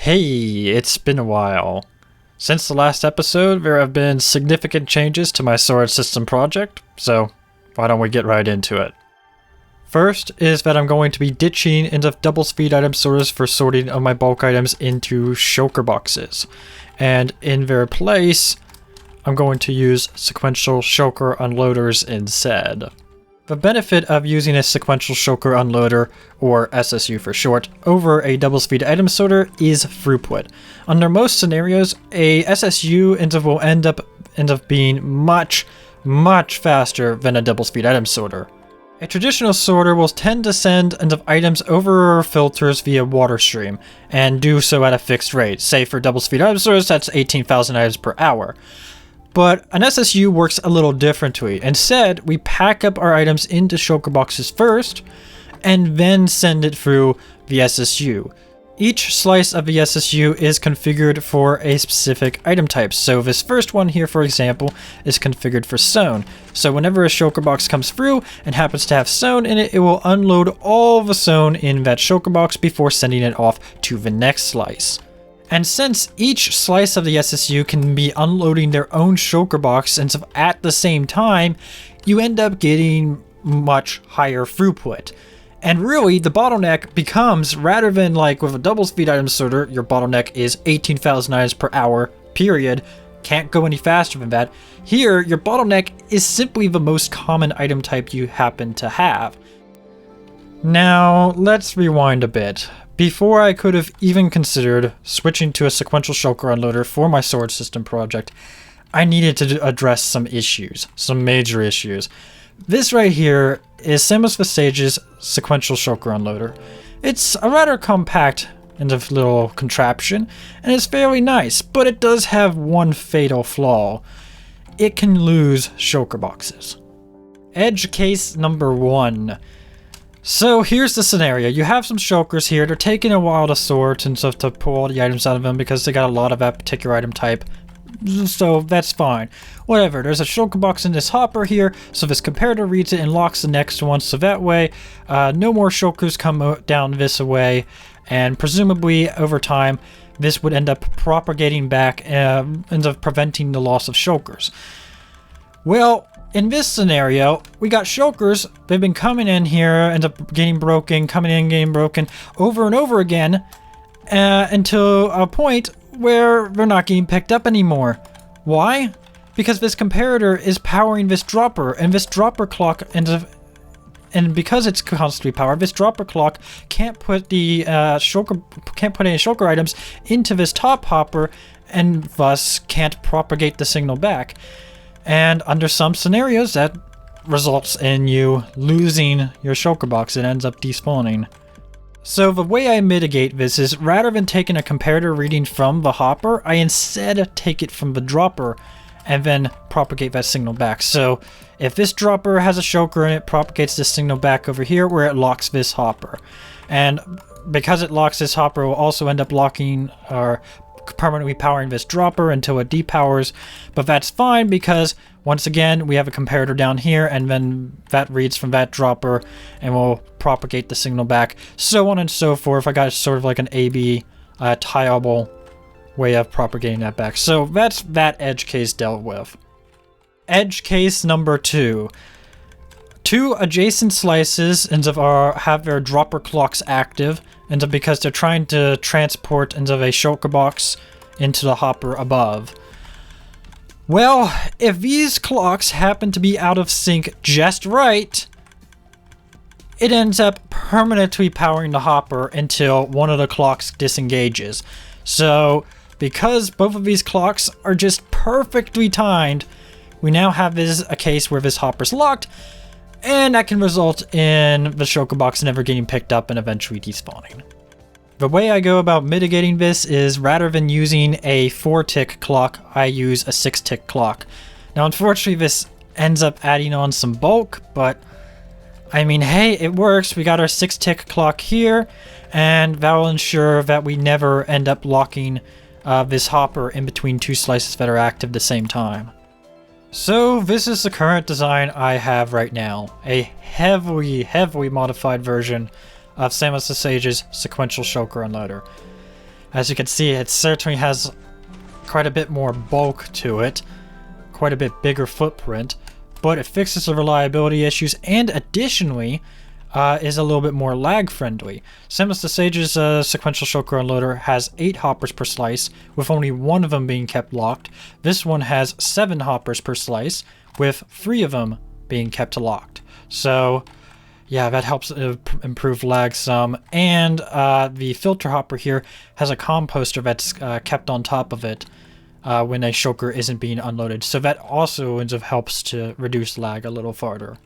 Hey, it's been a while. Since the last episode, there have been significant changes to my storage system project, so why don't we get right into it. First is that I'm going to be ditching into double speed item sorters for sorting of my bulk items into shulker boxes, and in their place, I'm going to use sequential shulker unloaders instead. The benefit of using a sequential shulker unloader, or SSU for short, over a double speed item sorter is throughput. Under most scenarios, a SSU will end up being much faster than a double speed item sorter. A traditional sorter will tend to send items over filters via water stream, and do so at a fixed rate. Say for double speed item sorters, that's 18,000 items per hour. But an SSU works a little differently. Instead, we pack up our items into shulker boxes first, and then send it through the SSU. Each slice of the SSU is configured for a specific item type. So this first one here, for example, is configured for stone. So whenever a shulker box comes through and happens to have stone in it, it will unload all the stone in that shulker box before sending it off to the next slice. And since each slice of the SSU can be unloading their own shulker box and so at the same time, you end up getting much higher throughput. And really, the bottleneck becomes, rather than like with a double speed item sorter, your bottleneck is 18,000 items per hour, period. Can't go any faster than that. Here, your bottleneck is simply the most common item type you happen to have. Now, let's rewind a bit. Before I could have even considered switching to a sequential shulker unloader for my storage system project, I needed to address some issues, some major issues. This right here is SamosTheSage's sequential shulker unloader. It's a rather compact little contraption, and it's fairly nice, but it does have one fatal flaw. It can lose shulker boxes. Edge case number 1. So here's the scenario. You have some shulkers here. They're taking a while to sort and stuff to pull all the items out of them because they got a lot of that particular item type. So that's fine. Whatever. There's a shulker box in this hopper here. So this comparator reads it and locks the next one. So that way, no more shulkers come down this way. And presumably over time, this would end up propagating back and end up preventing the loss of shulkers. Well, in this scenario, we got shulkers. They've been coming in here, end up getting broken, coming in, getting broken over and over again until a point where they're not getting picked up anymore. Why? Because this comparator is powering this dropper, and this dropper clock and because it's constantly powered, this dropper clock can't put the any shulker items into this top hopper, and thus can't propagate the signal back. And under some scenarios, that results in you losing your shulker box. It ends up despawning. So the way I mitigate this is, rather than taking a comparator reading from the hopper, I instead take it from the dropper and then propagate that signal back. So if this dropper has a shulker in it, propagates this signal back over here where it locks this hopper. And because it locks this hopper, it will also end up locking or permanently powering this dropper until it depowers, but that's fine because once again we have a comparator down here, and then that reads from that dropper and will propagate the signal back, so on and so forth. I got sort of like an A/B tieable way of propagating that back. So that's that edge case dealt with. Edge case number 2. Two adjacent slices have their dropper clocks active, and because they're trying to transport into a shulker box into the hopper above. Well, if these clocks happen to be out of sync just right, it ends up permanently powering the hopper until one of the clocks disengages. So, because both of these clocks are just perfectly timed, we now have a case where this hopper's locked, and that can result in the shulker box never getting picked up and eventually despawning. The way I go about mitigating this is, rather than using a 4-tick clock, I use a 6-tick clock. Now unfortunately this ends up adding on some bulk, but I mean, hey, it works. We got our 6-tick clock here, and that will ensure that we never end up locking this hopper in between two slices that are active at the same time. So this is the current design I have right now, a heavily modified version of SamosTheSage's sequential shulker unloader. As you can see, it certainly has quite a bit more bulk to it, quite a bit bigger footprint, but it fixes the reliability issues and additionally is a little bit more lag friendly. SamosTheSage's sequential shulker unloader has 8 hoppers per slice, with only 1 of them being kept locked. This one has 7 hoppers per slice, with 3 of them being kept locked. So yeah, that helps improve lag some. And the filter hopper here has a composter that's kept on top of it when a shulker isn't being unloaded. So that also ends up helps to reduce lag a little farther.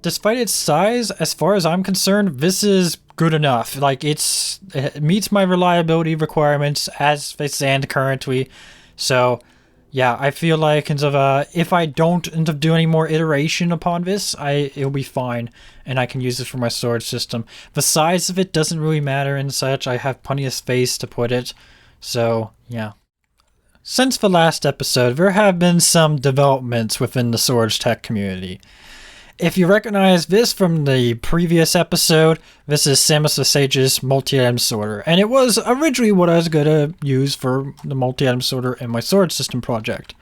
Despite its size, as far as I'm concerned, this is good enough. Like, it meets my reliability requirements as they stand currently. So yeah, I feel like if I don't end up doing any more iteration upon this, it'll be fine, and I can use this for my storage system. The size of it doesn't really matter and such. I have plenty of space to put it. So yeah. Since the last episode, there have been some developments within the storage tech community. If you recognize this from the previous episode, this is SamosTheSage's multi-item sorter, and it was originally what I was going to use for the multi-item sorter in my storage system project.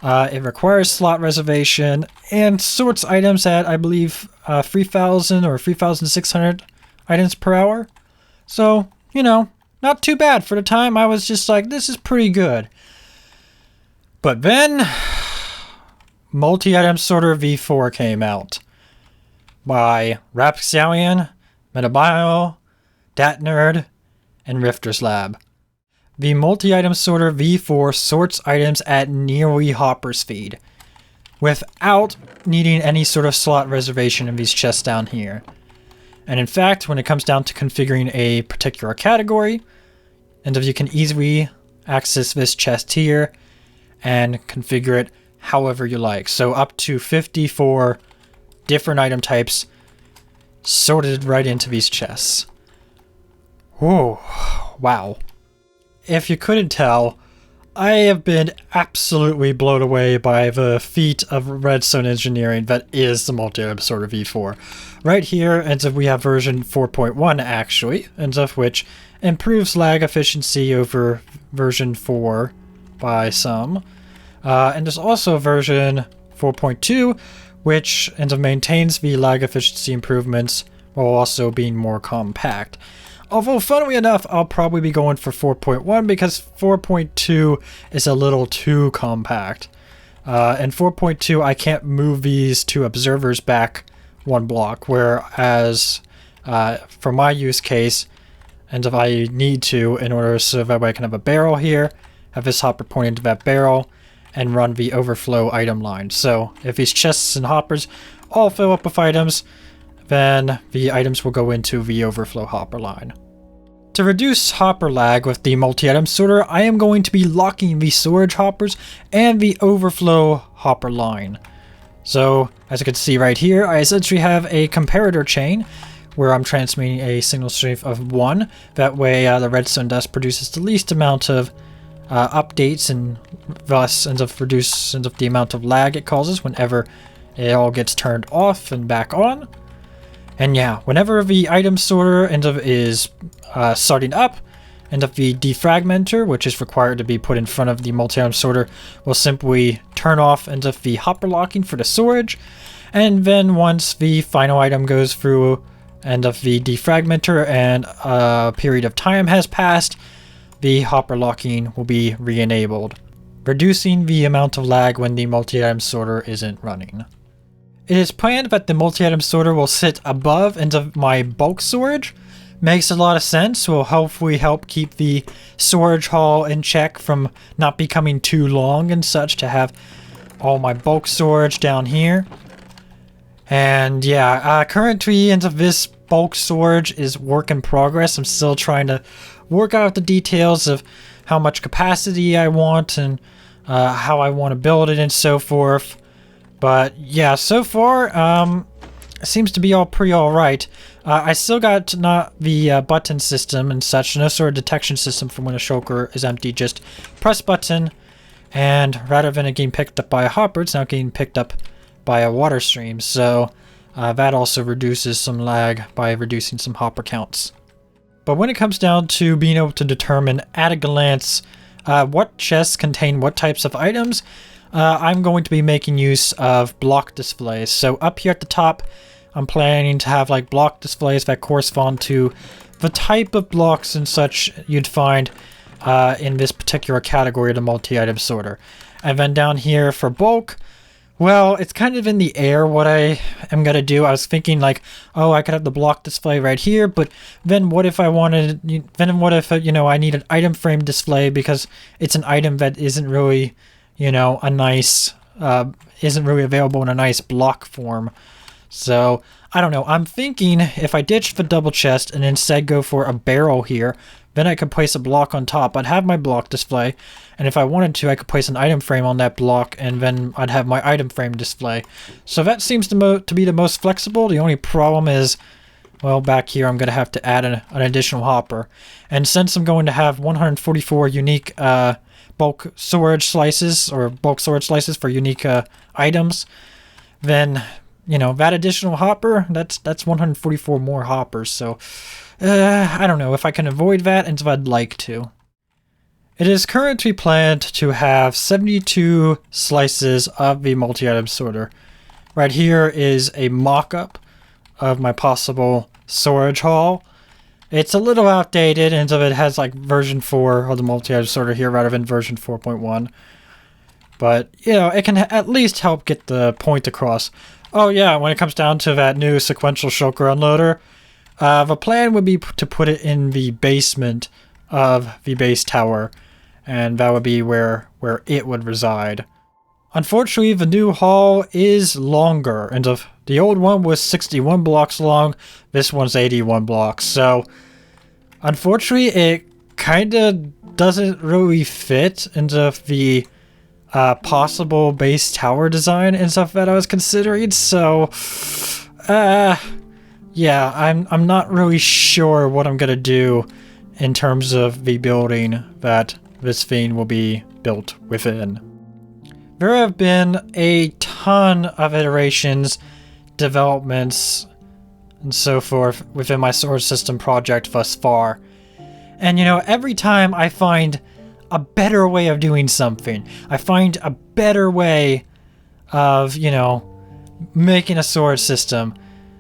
It requires slot reservation and sorts items at, I believe, 3,000 or 3,600 items per hour. So, you know, not too bad for the time. I was just like, this is pretty good. But then Multi-Item Sorter V4 came out by Rapscallion, Metabio, DatNerd, and Rifter's Lab. The Multi-Item Sorter V4 sorts items at nearly hopper speed, without needing any sort of slot reservation in these chests down here. And in fact, when it comes down to configuring a particular category, and if you can easily access this chest here and configure it however you like. So up to 54 different item types sorted right into these chests. Whoa, wow. If you couldn't tell, I have been absolutely blown away by the feat of redstone engineering that is the multi-item sorter V4. Right here, and so we have version 4.1 actually, and of which improves lag efficiency over version 4 by some. And there's also version 4.2, which maintains the lag efficiency improvements while also being more compact. Although, funnily enough, I'll probably be going for 4.1 because 4.2 is a little too compact. And 4.2, I can't move these two observers back 1 block, whereas for my use case, and if I need to, in order so that way I can have a barrel here, have this hopper point into that barrel, and run the overflow item line. So if these chests and hoppers all fill up with items, then the items will go into the overflow hopper line. To reduce hopper lag with the multi-item sorter, I am going to be locking the storage hoppers and the overflow hopper line. So as you can see right here, I essentially have a comparator chain where I'm transmitting a signal strength of 1. That way the redstone dust produces the least amount of updates and thus ends up reducing the amount of lag it causes whenever it all gets turned off and back on. And yeah, whenever the item sorter is starting up, and if the defragmenter, which is required to be put in front of the multi-item sorter, will simply turn off and if the hopper locking for the storage. And then once the final item goes through and if the defragmenter and a period of time has passed, the hopper locking will be re-enabled, reducing the amount of lag when the multi-item sorter isn't running. It is planned that the multi-item sorter will sit above into my bulk storage. Makes a lot of sense, will hopefully help keep the storage haul in check from not becoming too long and such, to have all my bulk storage down here. And yeah, currently into this bulk storage is work in progress. I'm still trying to work out the details of how much capacity I want and how I want to build it and so forth. But yeah, so far it seems to be all pretty alright. I still got not the button system and such, no sort of detection system for when a shulker is empty. Just press button, and rather than it getting picked up by a hopper, it's now getting picked up by a water stream. So that also reduces some lag by reducing some hopper counts. But when it comes down to being able to determine at a glance what chests contain what types of items, I'm going to be making use of block displays. So up here at the top, I'm planning to have like block displays that correspond to the type of blocks and such you'd find in this particular category of the multi-item sorter. And then down here for bulk, well, it's kind of in the air what I am going to do. I was thinking like, oh, I could have the block display right here, but then what if I wanted, then what if, you know, I need an item frame display because it's an item that isn't really, you know, a nice, isn't really available in a nice block form. So, I don't know. I'm thinking if I ditch the double chest and instead go for a barrel here, then I could place a block on top. I'd have my block display, and if I wanted to, I could place an item frame on that block, and then I'd have my item frame display. So that seems to be the most flexible. The only problem is, well, back here I'm going to have to add an additional hopper. And since I'm going to have 144 unique bulk storage slices, or bulk storage slices for unique items, then, you know, that additional hopper, that's 144 more hoppers. So I don't know if I can avoid that, and if I'd like to. It is currently planned to have 72 slices of the multi-item sorter. Right here is a mock-up of my possible storage haul. It's a little outdated, and so it has like version 4 of the multi-item sorter here rather than version 4.1. But, you know, it can at least help get the point across. Oh yeah, when it comes down to that new sequential shulker unloader, the plan would be to put it in the basement of the base tower, and that would be where it would reside. Unfortunately, the new hall is longer, and the old one was 61 blocks long, this one's 81 blocks, so unfortunately it kinda doesn't really fit into the possible base tower design and stuff that I was considering, so yeah, I'm not really sure what I'm gonna do in terms of the building that this thing will be built within. There have been a ton of iterations, developments, and so forth within my storage system project thus far. And you know, every time I find a better way of doing something, I find a better way of, you know, making a storage system,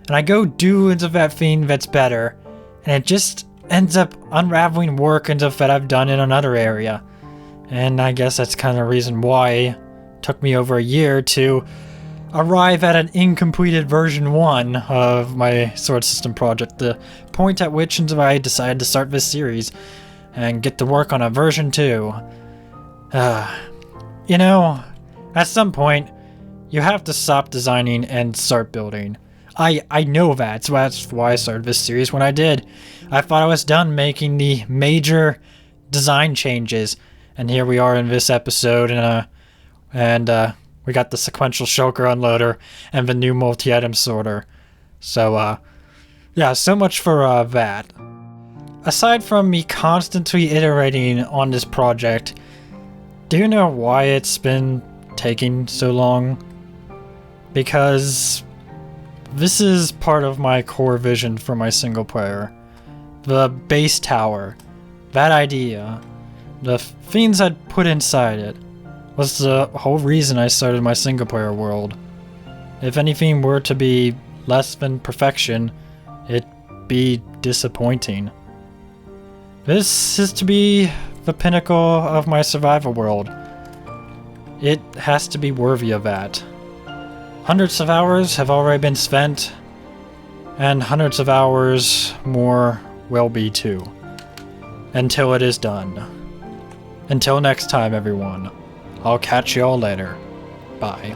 and I go do into that thing that's better, and it just ends up unraveling work and stuff that I've done in another area. And I guess that's kind of the reason why it took me over a year to arrive at an incompleted version 1 of my storage system project, the point at which I decided to start this series and get to work on a version 2. You know, at some point, you have to stop designing and start building. I know that, so that's why I started this series when I did. I thought I was done making the major design changes, and here we are in this episode, and we got the sequential shulker unloader and the new multi-item sorter. So, yeah, so much for that. Aside from me constantly iterating on this project, do you know why it's been taking so long? Because this is part of my core vision for my single player. The base tower, that idea, the things I'd put inside it, was the whole reason I started my single player world. If anything were to be less than perfection, it'd be disappointing. This is to be the pinnacle of my survival world. It has to be worthy of that. Hundreds of hours have already been spent, and hundreds of hours more will be too, until it is done. Until next time, everyone. I'll catch y'all later. Bye.